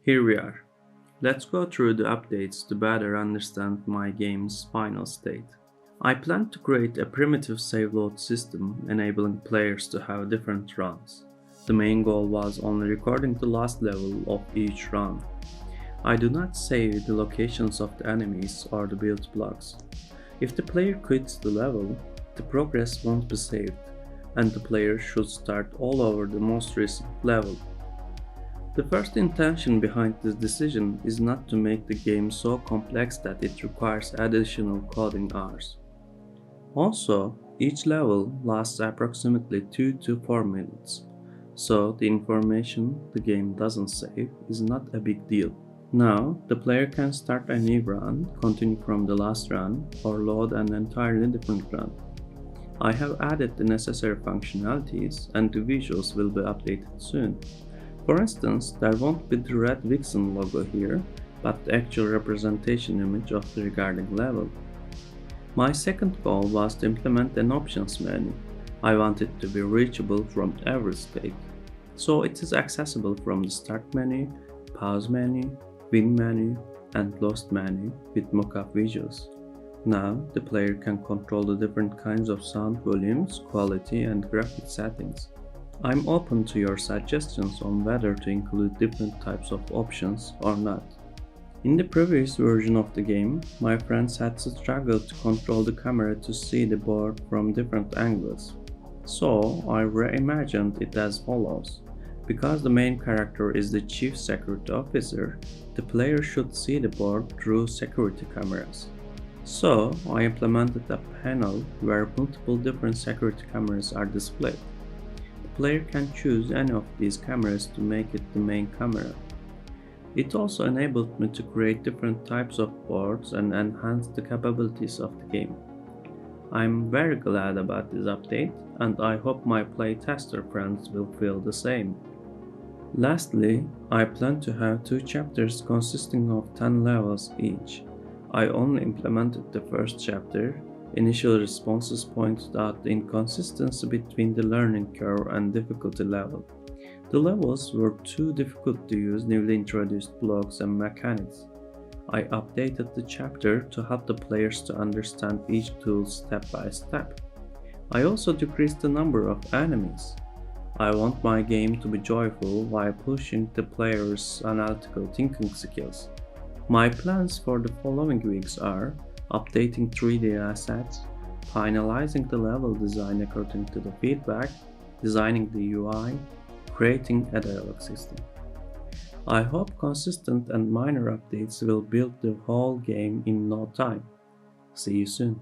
Here we are. Let's go through the updates to better understand my game's final state. I plan to create a primitive save load system enabling players to have different runs. The main goal was only recording the last level of each run. I do not save the locations of the enemies or the build blocks. If the player quits the level, the progress won't be saved, and the player should start all over the most recent level. The first intention behind this decision is not to make the game so complex that it requires additional coding hours. Also, each level lasts approximately 2 to 4 minutes, so the information the game doesn't save is not a big deal. Now, the player can start a new run, continue from the last run, or load an entirely different run. I have added the necessary functionalities and the visuals will be updated soon. For instance, there won't be the red Vixen logo here, but the actual representation image of the regarding level. My second goal was to implement an options menu. I want it to be reachable from every state, so it is accessible from the start menu, pause menu, win menu, and lost menu with mockup visuals. Now, the player can control the different kinds of sound volumes, quality, and graphic settings. I'm open to your suggestions on whether to include different types of options or not. In the previous version of the game, my friends had to struggle to control the camera to see the board from different angles. So, I reimagined it as follows. Because the main character is the Chief Security Officer, the player should see the board through security cameras. So, I implemented a panel where multiple different security cameras are displayed. The player can choose any of these cameras to make it the main camera. It also enabled me to create different types of boards and enhance the capabilities of the game. I'm very glad about this update, and I hope my playtester friends will feel the same. Lastly, I plan to have 2 chapters consisting of 10 levels each. I only implemented the first chapter. Initial responses pointed out the inconsistency between the learning curve and difficulty level. The levels were too difficult to use newly introduced blocks and mechanics. I updated the chapter to help the players to understand each tool step by step. I also decreased the number of enemies. I want my game to be joyful while pushing the player's analytical thinking skills. My plans for the following weeks are updating 3D assets, finalizing the level design according to the feedback, designing the UI, creating a dialogue system. I hope consistent and minor updates will build the whole game in no time. See you soon.